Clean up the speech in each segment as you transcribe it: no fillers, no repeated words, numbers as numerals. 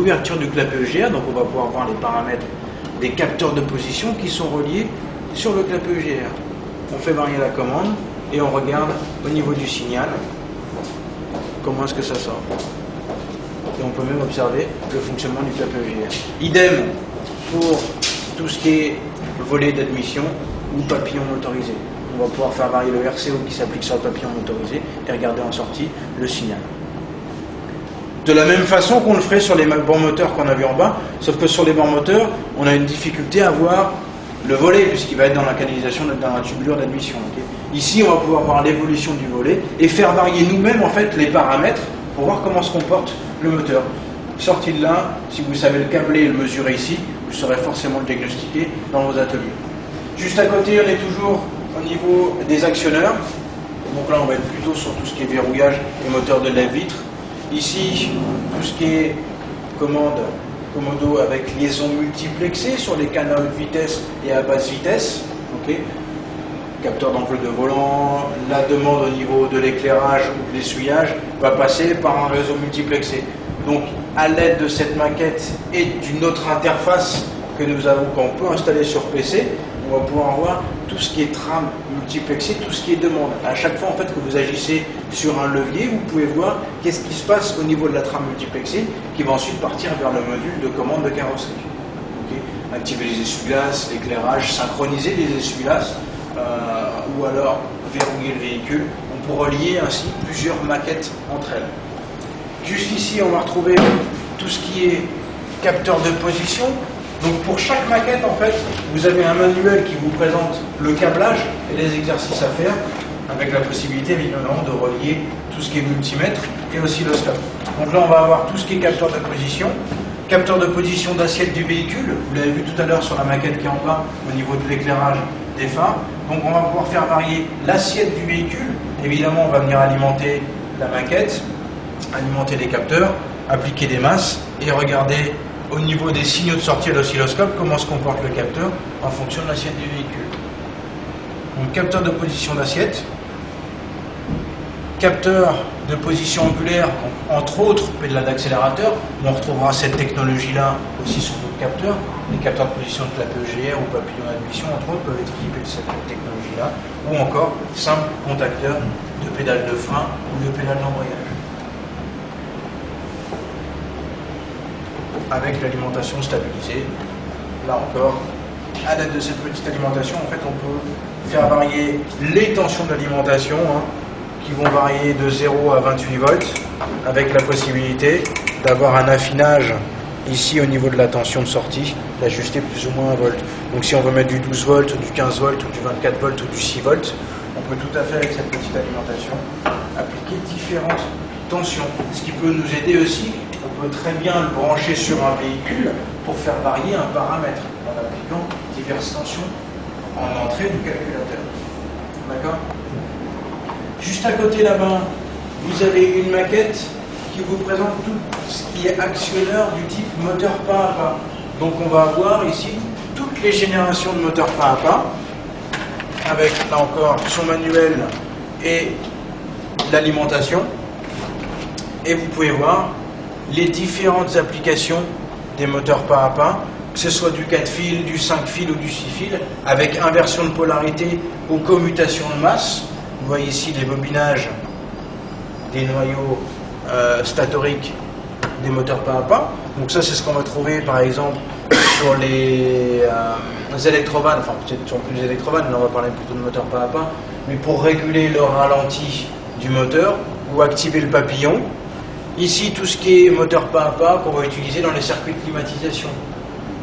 ouverture du clapet EGR, donc on va pouvoir voir les paramètres des capteurs de position qui sont reliés sur le clapet EGR. On fait varier la commande et on regarde au niveau du signal comment est-ce que ça sort. Et on peut même observer le fonctionnement du clapet EGR. Idem pour tout ce qui est volet d'admission ou papillon motorisé. On va pouvoir faire varier le RCO qui s'applique sur le papillon motorisé et regarder en sortie le signal. De la même façon qu'on le ferait sur les bancs moteurs qu'on a vu en bas, sauf que sur les bancs moteurs, on a une difficulté à voir le volet, puisqu'il va être dans la canalisation, dans la tubulure d'admission. Okay. Ici, on va pouvoir voir l'évolution du volet et faire varier nous-mêmes en fait les paramètres pour voir comment se comporte le moteur. Sorti de là, si vous savez le câbler et le mesurer ici, vous saurez forcément le diagnostiquer dans vos ateliers. Juste à côté, on est toujours au niveau des actionneurs. Donc là, on va être plutôt sur tout ce qui est verrouillage et moteur de lève-vitre. Ici, tout ce qui est commodo avec liaison multiplexée sur les canaux de vitesse et à basse vitesse. Okay. Capteur d'enjeu de volant, la demande au niveau de l'éclairage ou de l'essuyage va passer par un réseau multiplexé. Donc, à l'aide de cette maquette et d'une autre interface que nous avons, qu'on peut installer sur PC, on va pouvoir voir tout ce qui est trame multiplexée, tout ce qui est demande. À chaque fois en fait que vous agissez sur un levier, vous pouvez voir qu'est-ce qui se passe au niveau de la trame multiplexée qui va ensuite partir vers le module de commande de carrosserie. Okay. Activer les essuie-glaces, l'éclairage, synchroniser les essuie-glaces ou alors verrouiller le véhicule. On peut relier ainsi plusieurs maquettes entre elles. Juste ici, on va retrouver tout ce qui est capteur de position. Donc pour chaque maquette, en fait, vous avez un manuel qui vous présente le câblage et les exercices à faire, avec la possibilité évidemment de relier tout ce qui est multimètre et oscilloscope. Donc là, on va avoir tout ce qui est capteur de position d'assiette du véhicule. Vous l'avez vu tout à l'heure sur la maquette qui est en bas, au niveau de l'éclairage des phares. Donc on va pouvoir faire varier l'assiette du véhicule. Évidemment, on va venir alimenter la maquette, alimenter les capteurs, appliquer des masses et regarder au niveau des signaux de sortie à l'oscilloscope comment se comporte le capteur en fonction de l'assiette du véhicule. Donc capteur de position d'assiette, capteur de position angulaire, entre autres pédale d'accélérateur. On retrouvera cette technologie-là aussi sur d'autres capteurs. Les capteurs de position de clapet EGR ou papillon d'admission, entre autres, peuvent être équipés de cette technologie-là. Ou encore simple contacteur de pédale de frein ou de pédale d'embrayage. Avec l'alimentation stabilisée. Là encore, à l'aide de cette petite alimentation, en fait, on peut faire varier les tensions d'alimentation qui vont varier de 0 à 28 volts avec la possibilité d'avoir un affinage ici au niveau de la tension de sortie, d'ajuster plus ou moins 1 volt. Donc si on veut mettre du 12 volts, du 15 volts, ou du 24 volts, ou du 6 volts, on peut tout à fait avec cette petite alimentation appliquer différentes tensions. Ce qui peut nous aider aussi, on peut très bien le brancher sur un véhicule pour faire varier un paramètre en appliquant diverses tensions en entrée du calculateur. D'accord ? Juste à côté là-bas, vous avez une maquette qui vous présente tout ce qui est actionneur du type moteur pas à pas. Donc on va avoir ici toutes les générations de moteurs pas à pas, avec là encore son manuel et l'alimentation. Et vous pouvez voir les différentes applications des moteurs pas à pas, que ce soit du 4 fils, du 5 fils ou du 6 fils, avec inversion de polarité ou commutation de masse. Vous voyez ici les bobinages des noyaux statoriques des moteurs pas à pas. Donc ça, c'est ce qu'on va trouver par exemple sur les électrovannes, enfin peut-être sur plus électrovannes, là on va parler plutôt de moteurs pas à pas, mais pour réguler le ralenti du moteur ou activer le papillon. Ici, tout ce qui est moteur pas à pas qu'on va utiliser dans les circuits de climatisation,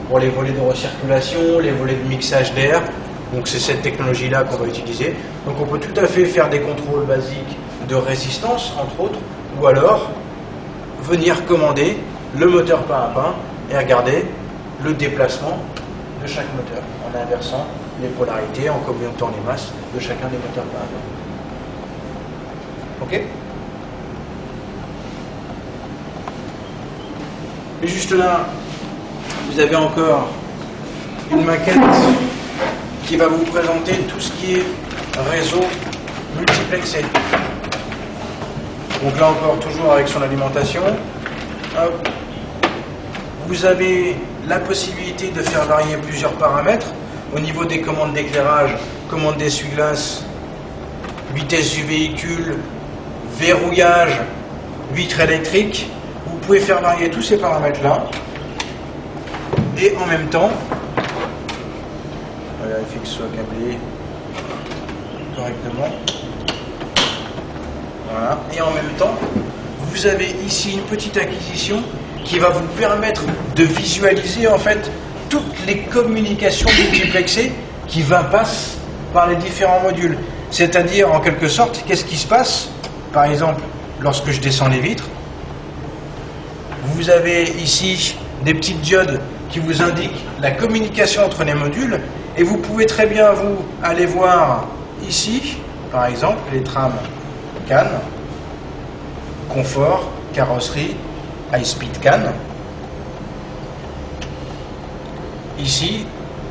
pour les volets de recirculation, les volets de mixage d'air. Donc c'est cette technologie-là qu'on va utiliser. Donc on peut tout à fait faire des contrôles basiques de résistance, entre autres, ou alors venir commander le moteur pas à pas et regarder le déplacement de chaque moteur, en inversant les polarités, en commutant les masses de chacun des moteurs pas à pas. Ok ? Et juste là, vous avez encore une maquette qui va vous présenter tout ce qui est réseau multiplexé. Donc là encore, toujours avec son alimentation. Hop. vous avez la possibilité de faire varier plusieurs paramètres au niveau des commandes d'éclairage, commande d'essuie-glace, vitesse du véhicule, verrouillage, vitre électrique. Vous pouvez faire varier tous ces paramètres-là et en même temps, on va vérifier que ce soit câblé correctement. Voilà. Et en même temps, vous avez ici une petite acquisition qui va vous permettre de visualiser en fait toutes les communications multiplexées qui passent par les différents modules. C'est-à-dire, en quelque sorte, qu'est-ce qui se passe? Par exemple, lorsque je descends les vitres, vous avez ici des petites diodes qui vous indiquent la communication entre les modules et vous pouvez très bien vous aller voir ici, par exemple, les trames CAN, confort, carrosserie, high speed CAN. Ici,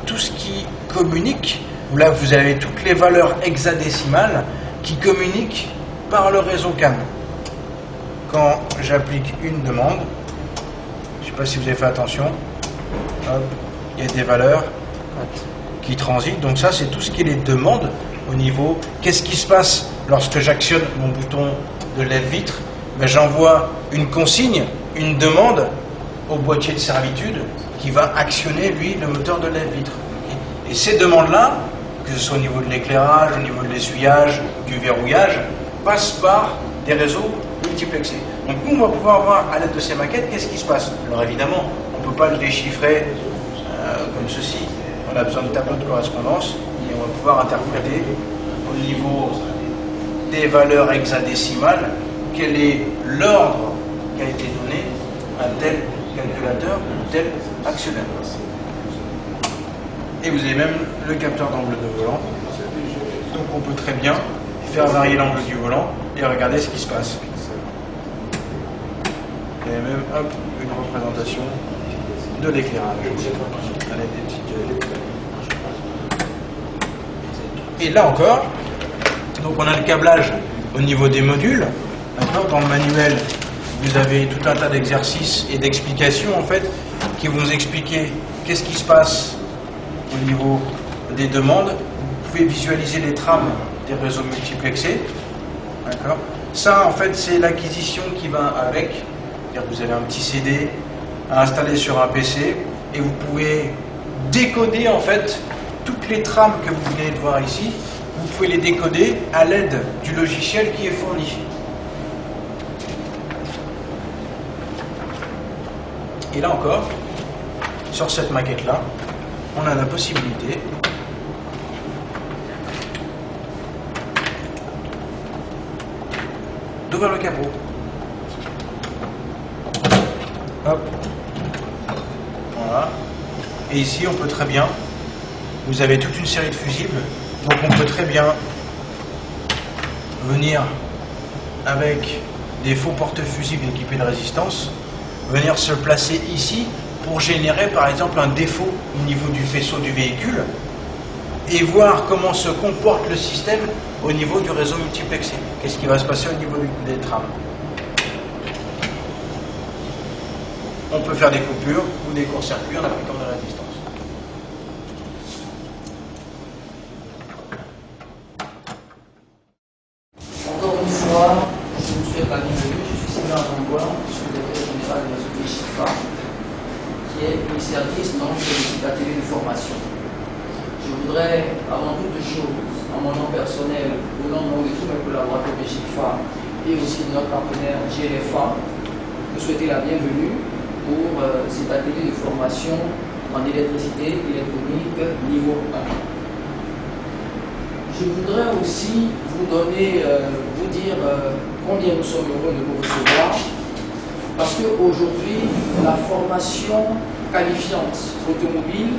tout ce qui communique, là vous avez toutes les valeurs hexadécimales qui communiquent par le réseau CAN. Quand j'applique une demande, je ne sais pas si vous avez fait attention, hop, il y a des valeurs qui transitent, donc ça c'est tout ce qui est les demandes au niveau. Qu'est-ce qui se passe lorsque j'actionne mon bouton de lève-vitre? Ben, j'envoie une consigne, une demande au boîtier de servitude qui va actionner lui le moteur de lève-vitre. Et ces demandes-là, que ce soit au niveau de l'éclairage, au niveau de l'essuyage, du verrouillage, passent par des réseaux multiplexés. Donc nous, on va pouvoir voir à l'aide de ces maquettes qu'est-ce qui se passe. Alors évidemment, on ne peut pas le déchiffrer comme ceci. On a besoin de tableau de correspondance et on va pouvoir interpréter au niveau des valeurs hexadécimales quel est l'ordre qui a été donné à tel calculateur ou tel actionnaire. Et vous avez même le capteur d'angle de volant. Donc on peut très bien faire varier l'angle du volant et regarder ce qui se passe. Et même hop, une représentation de l'éclairage. Et là encore, donc on a le câblage au niveau des modules. Dans le manuel, vous avez tout un tas d'exercices et d'explications en fait qui vont vous expliquer qu'est-ce qui se passe au niveau des demandes. Vous pouvez visualiser les trames des réseaux multiplexés. D'accord. Ça en fait c'est l'acquisition qui va avec. C'est-à-dire que vous avez un petit CD à installer sur un PC et vous pouvez décoder en fait toutes les trames que vous venez de voir ici. Vous pouvez les décoder à l'aide du logiciel qui est fourni. Et là encore, sur cette maquette-là, on a la possibilité d'ouvrir le capot. Hop. Voilà. Et ici, on peut très bien, vous avez toute une série de fusibles, donc on peut très bien venir avec des faux porte-fusibles équipés de résistance, venir se placer ici pour générer par exemple un défaut au niveau du faisceau du véhicule et voir comment se comporte le système au niveau du réseau multiplexé. Qu'est-ce qui va se passer au niveau des trames. On peut faire des coupures ou des courts-circuits en appliquant de la résistance. Encore une fois, je vous souhaite la bienvenue. Je suis Sylvain Rambois, secrétaire général de la société Chifa, qui est une service donc de cet atelier de formation. Je voudrais, avant toute chose, en mon nom personnel, au nom de tous mes collaborateurs de Chifa et aussi de notre partenaire GLFA, vous souhaiter la bienvenue pour cet atelier de formation en électricité électronique niveau 1. Je voudrais aussi vous donner, vous dire combien nous sommes heureux de vous recevoir, parce qu'aujourd'hui, la formation qualifiante automobile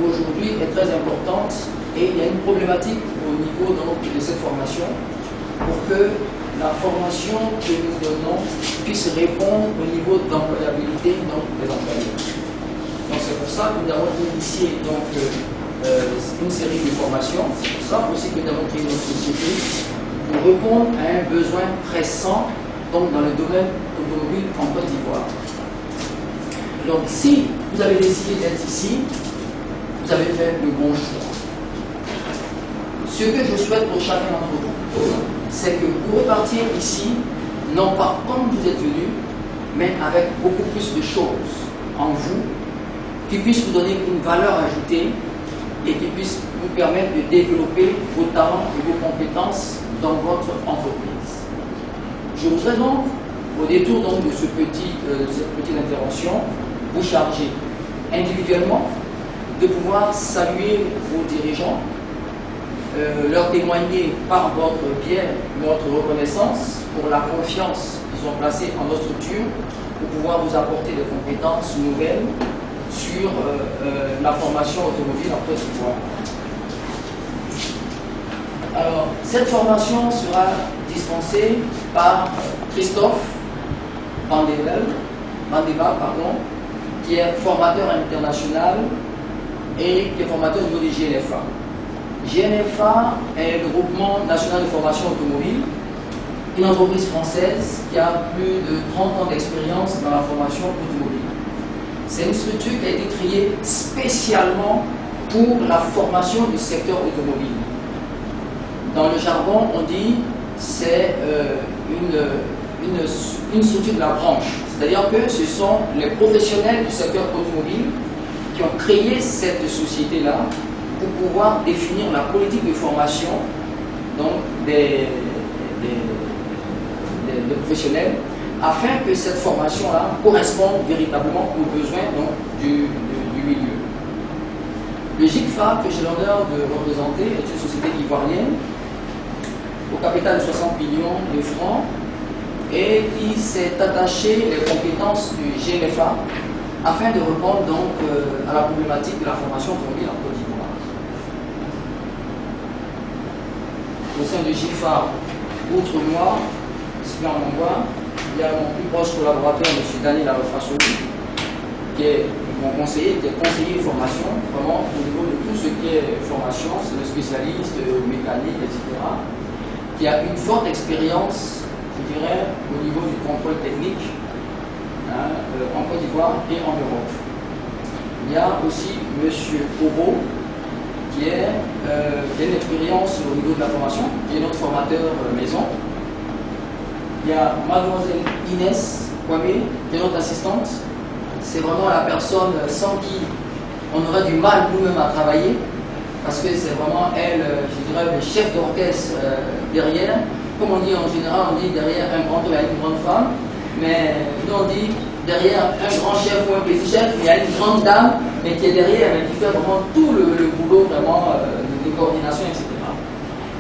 aujourd'hui est très importante et il y a une problématique au niveau donc, de cette formation pour que la formation que nous donnons puisse répondre au niveau d'employabilité des employés. Donc c'est pour ça que nous avons initié donc, une série de formations. C'est pour ça aussi que nous avons créé notre société pour répondre à un besoin pressant donc, dans le domaine automobile en Côte d'Ivoire. Donc si vous avez décidé d'être ici, vous avez fait le bon choix. Ce que je souhaite pour chacun d'entre vous, c'est que vous repartir ici, non pas comme vous êtes venu, mais avec beaucoup plus de choses en vous, qui puissent vous donner une valeur ajoutée et qui puissent vous permettre de développer vos talents et vos compétences dans votre entreprise. Je voudrais donc, au détour donc de cette petite intervention, vous charger individuellement de pouvoir saluer vos dirigeants, leur témoigner par votre biais notre reconnaissance pour la confiance qu'ils ont placée en notre structure pour pouvoir vous apporter des compétences nouvelles sur la formation automobile en Côte d'Ivoire. Alors, cette formation sera dispensée par Christophe Vandeva, qui est formateur international et qui est formateur au niveau du GNFA. GNFA est le groupement national de formation automobile, une entreprise française qui a plus de 30 ans d'expérience dans la formation automobile. C'est une structure qui a été créée spécialement pour la formation du secteur automobile. Dans le jargon, on dit c'est une structure de la branche. C'est-à-dire que ce sont les professionnels du secteur automobile qui ont créé cette société-là pour pouvoir définir la politique de formation donc des professionnels, afin que cette formation-là corresponde véritablement aux besoins donc, du milieu. Le GICFA, que j'ai l'honneur de représenter, est une société ivoirienne au capital de 60 millions de francs et qui s'est attaché les compétences du GNFA afin de répondre donc à la problématique de la formation automobile en Côte d'Ivoire. Au sein du GICFA, outre moi, Sylvain Mongois, il y a mon plus proche collaborateur, M. Daniel Arofasou, qui est mon conseiller, qui est conseiller de formation, vraiment au niveau de tout ce qui est formation, c'est le spécialiste mécanique, etc., qui a une forte expérience, je dirais, au niveau du contrôle technique en Côte d'Ivoire et en Europe. Il y a aussi M. Obo, qui a une expérience au niveau de la formation, qui est notre formateur maison. Il y a mademoiselle Inès Kwame, qui est notre assistante. C'est vraiment la personne sans qui on aurait du mal nous-mêmes à travailler, parce que c'est vraiment elle, je dirais, le chef d'orchestre derrière. Comme on dit en général, on dit derrière un grand homme, il y a une grande femme, mais nous on dit derrière un grand chef ou un petit chef, il y a une grande dame, mais qui est derrière, mais qui fait vraiment tout le boulot vraiment de coordination, etc.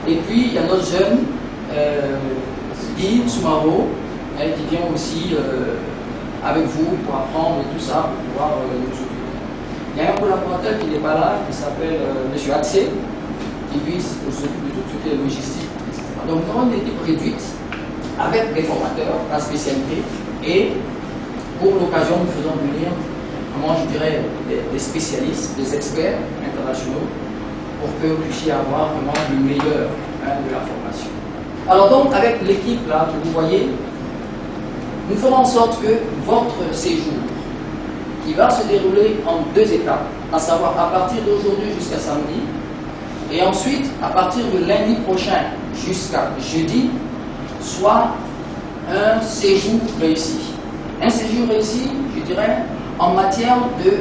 Et puis il y a notre jeune Guy Soumaro, elle qui vient aussi avec vous pour apprendre et tout ça, pour pouvoir nous soutenir. Il y a un collaborateur qui n'est pas là, qui s'appelle M. Axé, qui lui s'occupe de tout ce qui est logistique, etc. Donc nous avons une équipe réduite avec des formateurs, la spécialité, et pour l'occasion, nous faisons venir, comment je dirais, des spécialistes, des experts internationaux, pour que vous puissiez avoir vraiment le meilleur de la formation. Alors donc, avec l'équipe là que vous voyez, nous ferons en sorte que votre séjour, qui va se dérouler en 2 étapes, à savoir à partir d'aujourd'hui jusqu'à samedi, et ensuite à partir de lundi prochain jusqu'à jeudi, soit un séjour réussi. Un séjour réussi, je dirais, en matière de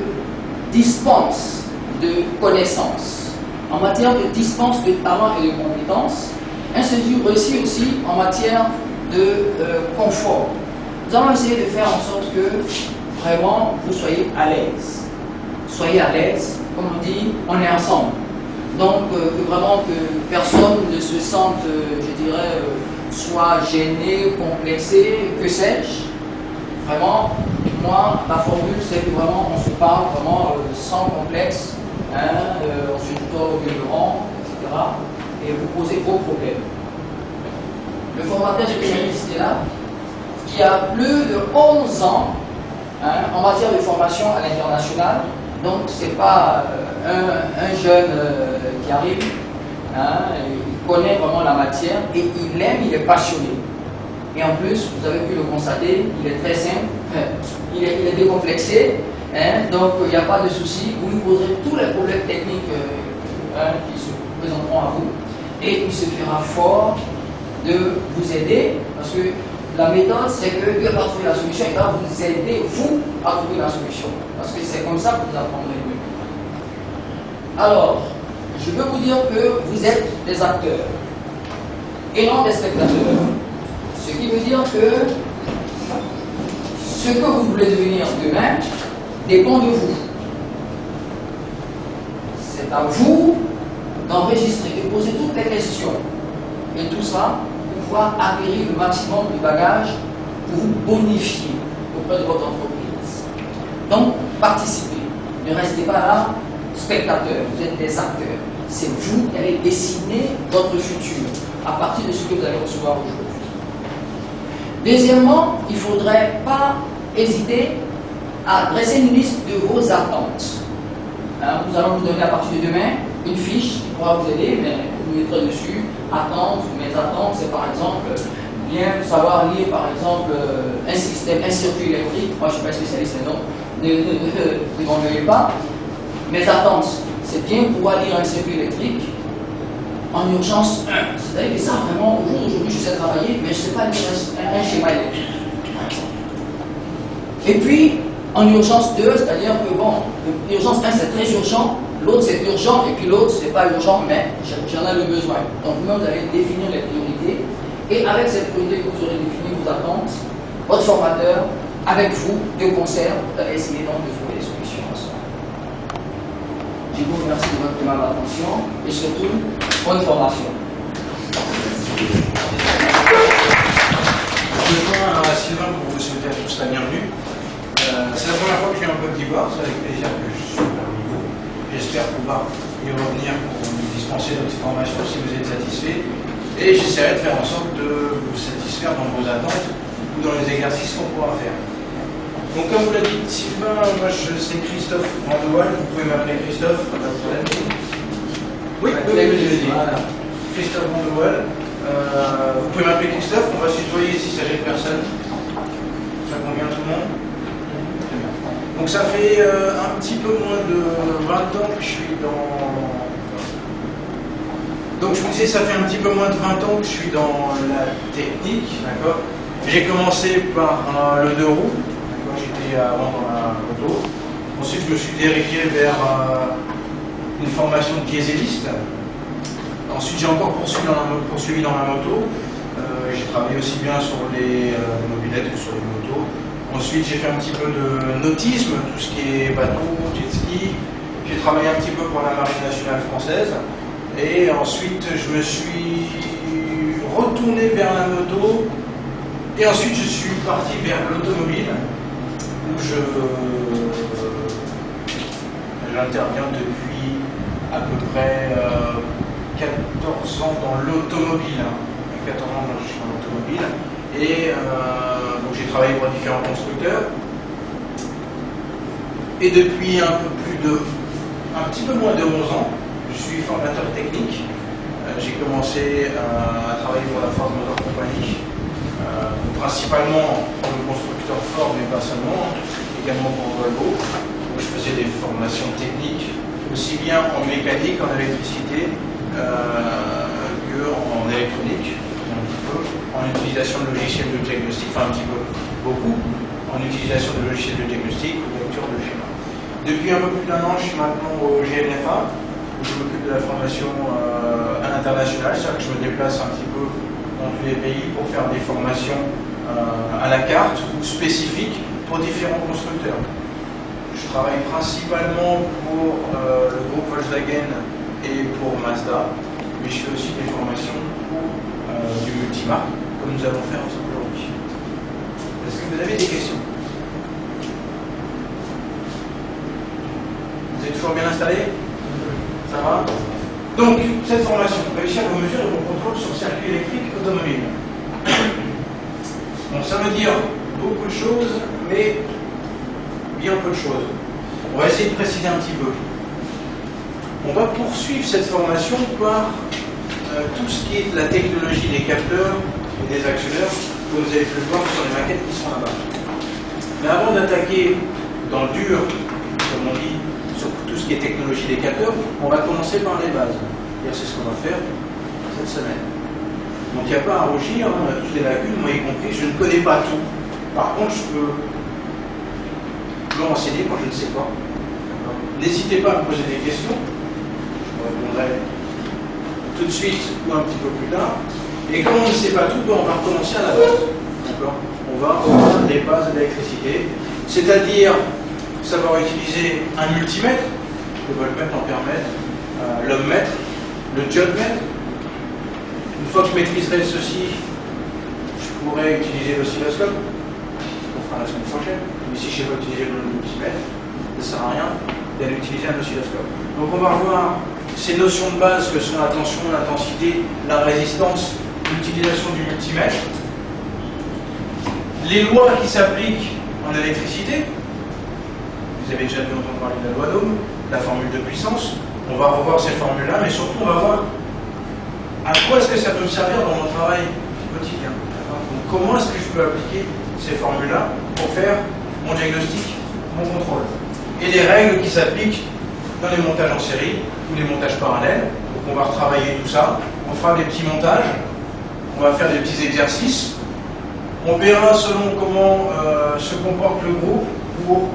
dispense de connaissances, en matière de dispense de talents et de compétences, un séjour réussi aussi en matière de confort. Nous allons essayer de faire en sorte que vraiment vous soyez à l'aise. Soyez à l'aise, comme on dit, on est ensemble. Donc que vraiment que personne ne se sente, je dirais, soit gêné, complexé, que sais-je. Vraiment, moi, ma formule, c'est que vraiment on se parle vraiment sans complexe, on se tutoie au demeurant, etc. Et vous posez vos problèmes. Le formateur spécialiste est là, qui a plus de 11 ans en matière de formation à l'international. Donc, ce n'est pas un jeune qui arrive, il connaît vraiment la matière et il aime, il est passionné. Et en plus, vous avez pu le constater, il est très simple, il est décomplexé, hein, donc il n'y a pas de souci. Vous lui poserez tous les problèmes techniques qui se présenteront à vous, et il se fera fort de vous aider, parce que la méthode, c'est qu'il va trouver la solution, il va vous aider, vous, à trouver la solution. Parce que c'est comme ça que vous apprendrez mieux. Alors, je veux vous dire que vous êtes des acteurs et non des spectateurs. Ce qui veut dire que ce que vous voulez devenir demain dépend de vous. C'est à vous d'enregistrer, de poser toutes les questions. Et tout ça pour pouvoir acquérir le maximum de bagages pour vous bonifier auprès de votre entreprise. Donc, participez. Ne restez pas là, spectateurs, vous êtes des acteurs. C'est vous qui allez dessiner votre futur à partir de ce que vous allez recevoir aujourd'hui. Deuxièmement, il ne faudrait pas hésiter à dresser une liste de vos attentes. Hein, nous allons vous donner à partir de demain une fiche qui pourra vous aider, mais vous mettrez dessus attentes. Mes attentes, c'est par exemple bien savoir lire par exemple un circuit électrique. Moi je ne suis pas spécialiste, mais non, ne m'engueulez pas. Mes attentes, c'est bien pouvoir lire un circuit électrique en urgence 1. C'est-à-dire que ça, vraiment, au jour d'aujourd'hui, je sais travailler, mais je ne sais pas lire un schéma électrique, par exemple. Et puis, en urgence 2, c'est-à-dire que, bon, l'urgence 1, c'est très urgent, l'autre, c'est urgent, et puis l'autre, c'est pas urgent, mais j'en ai le besoin. Donc, vous-même, vous allez définir les priorités, et avec cette priorité que vous aurez défini, vos attentes, votre formateur, avec vous, de concert, vous allez essayer donc de trouver des solutions ensemble. Je vous remercie de votre aimable attention et surtout, bonne formation. Je rejoins Sylvain pour vous souhaiter à tous la bienvenue. C'est la première fois que je viens en Côte d'Ivoire, c'est avec plaisir que je suis parmi vous. J'espère pouvoir y revenir pour vous dispenser d'autres formations si vous êtes satisfaits. Et j'essaierai de faire en sorte de vous satisfaire dans vos attentes ou dans les exercices qu'on pourra faire. Donc comme vous l'a dit Sylvain, moi c'est Christophe Mandoual, vous pouvez m'appeler Christophe, pas de problème. Oui, voilà. Christophe Mandoual, vous pouvez m'appeler Christophe, on va se tutoyer s'il s'agit de personne. Ça convient à tout le monde? Donc ça fait un petit peu moins de 20 ans que je suis dans... Donc je vous disais, ça fait un petit peu moins de 20 ans que je suis dans la technique, d'accord. J'ai commencé par le 2 roues. J'étais avant dans la moto. Ensuite, je me suis dirigé vers une formation de dieseliste. Ensuite, j'ai encore poursuivi dans la moto. J'ai travaillé aussi bien sur les mobylettes que sur les motos. Ensuite, j'ai fait un petit peu de nautisme, tout ce qui est bateau, jet ski. J'ai travaillé un petit peu pour la Marine nationale française. Et ensuite, je me suis retourné vers la moto. Et ensuite, je suis parti vers l'automobile. Où j'interviens depuis à peu près 14 ans dans l'automobile. 14 ans que je suis dans l'automobile. Et donc j'ai travaillé pour différents constructeurs. Et depuis un petit peu moins de 11 ans, je suis formateur technique. J'ai commencé à travailler pour la Ford Motor Company. Principalement pour le constructeur Ford, mais pas seulement, également pour Volvo, où je faisais des formations techniques, aussi bien en mécanique, en électricité, qu'en électronique, un petit peu, en utilisation de logiciels de diagnostic, enfin un petit peu, beaucoup, en utilisation de logiciels de diagnostic ou de lecture de schéma. Depuis un peu plus d'1 an, je suis maintenant au GNFA, où je m'occupe de la formation à l'international, c'est-à-dire que je me déplace un petit peu dans tous les pays pour faire des formations à la carte ou spécifiques pour différents constructeurs. Je travaille principalement pour le groupe Volkswagen et pour Mazda, mais je fais aussi des formations pour du multimarque, comme nous allons faire ensemble aujourd'hui. Est-ce que vous avez des questions? Vous êtes toujours bien installés? Ça va? Donc, cette formation, réussir vos mesures et vos contrôles sur circuit électrique automobile. Bon, ça veut dire beaucoup de choses, mais bien peu de choses. On va essayer de préciser un petit peu. On va poursuivre cette formation par tout ce qui est de la technologie des capteurs et des actionneurs comme vous avez pu le voir sur les maquettes qui sont là-bas. Mais avant d'attaquer dans le dur, comme on dit, sur tout ce qui est technologie des capteurs, on va commencer par les bases. C'est ce qu'on va faire cette semaine. Donc il n'y a pas à rougir, hein, on a tous des lacunes, moi y compris, je ne connais pas tout. Par contre, je peux me renseigner quand je ne sais pas. N'hésitez pas à me poser des questions, je vous répondrai tout de suite ou un petit peu plus tard. Et comme on ne sait pas tout, on va recommencer à la base. On va voir les bases de l'électricité, c'est-à-dire savoir utiliser un multimètre, le voltmètre, l'ampèremètre, l'ohmmètre, le diodemètre. Une fois que je maîtriserai ceci, je pourrai utiliser l'oscilloscope, on fera la semaine prochaine. Mais si je ne sais pas utiliser le multimètre, ça ne sert à rien d'aller utiliser un oscilloscope. Donc on va revoir ces notions de base que sont la tension, l'intensité, la résistance, l'utilisation du multimètre, les lois qui s'appliquent en électricité. Vous avez déjà entendu parler de la loi d'Ohm, la formule de puissance. On va revoir ces formules-là, mais surtout on va voir à quoi est-ce que ça peut me servir dans mon travail quotidien. Donc, comment est-ce que je peux appliquer ces formules-là pour faire mon diagnostic, mon contrôle. Et les règles qui s'appliquent dans les montages en série ou les montages parallèles. Donc on va retravailler tout ça. On fera des petits montages. On va faire des petits exercices. On verra selon comment se comporte le groupe pour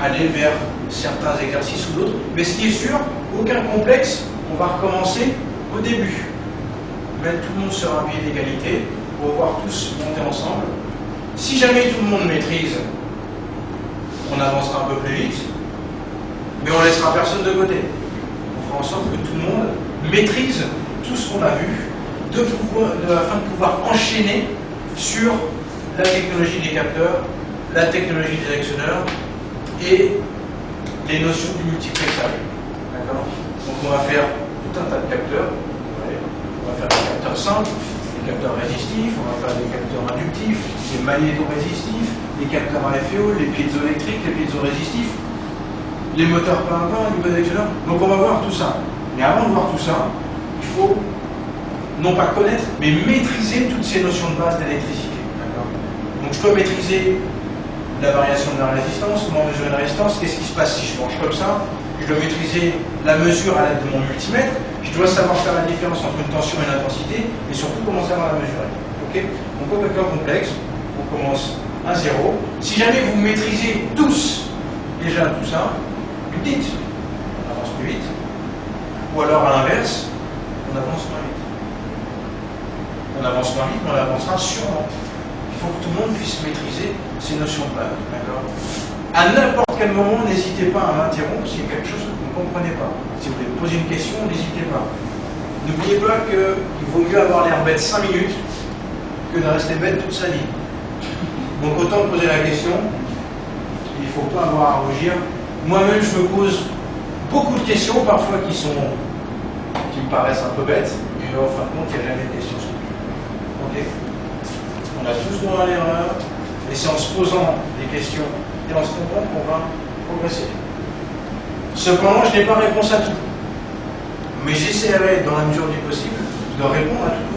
aller vers certains exercices ou d'autres. Mais ce qui est sûr, aucun complexe, on va recommencer au début. Mais tout le monde sera à pied d'égalité pour pouvoir tous monter ensemble. Si jamais tout le monde maîtrise, on avancera un peu plus vite, mais on laissera personne de côté. On fera en sorte que tout le monde maîtrise tout ce qu'on a vu, afin de pouvoir enchaîner sur la technologie des capteurs, la technologie des directionneurs et les notions du multiplexage. D'accord ? Donc on va faire tout un tas de capteurs. On va faire des capteurs simples, des capteurs résistifs, on va faire des capteurs inductifs, des magnétorésistifs, des capteurs à FEO, les piézoélectriques, les piézorésistifs, les moteurs plein les directionneurs. Donc on va voir tout ça. Mais avant de voir tout ça, il faut non pas connaître, mais maîtriser toutes ces notions de base d'électricité. Donc je dois maîtriser la variation de la résistance, comment mesurer la résistance, qu'est-ce qui se passe si je branche comme ça. Je dois maîtriser la mesure à l'aide de mon multimètre. Je dois savoir faire la différence entre une tension et une intensité, et surtout comment savoir la mesurer. Okay, donc au vecteur complexe, on commence à 0. Si jamais vous maîtrisez tous déjà tout ça, vous dites, on avance plus vite. Ou alors à l'inverse, on avance moins vite. On avance moins vite, mais on avancera sûrement. Il faut que tout le monde puisse maîtriser ces notions de base. D'accord ? À n'importe quel moment, n'hésitez pas à m'interrompre s'il y a quelque chose que vous ne comprenez pas. Si vous voulez me poser une question, n'hésitez pas. N'oubliez pas qu'il vaut mieux avoir l'air bête 5 minutes que de rester bête toute sa vie. Donc autant poser la question, il ne faut pas avoir à rougir. Moi-même, je me pose beaucoup de questions, parfois qui me paraissent un peu bêtes, mais en fin de compte, il n'y a jamais de questions stupides. Ok ? On a tous droit à l'erreur, et c'est en se posant des questions et en se trompant qu'on va progresser. Cependant, je n'ai pas réponse à tout. Mais j'essaierai, dans la mesure du possible, de répondre à toutes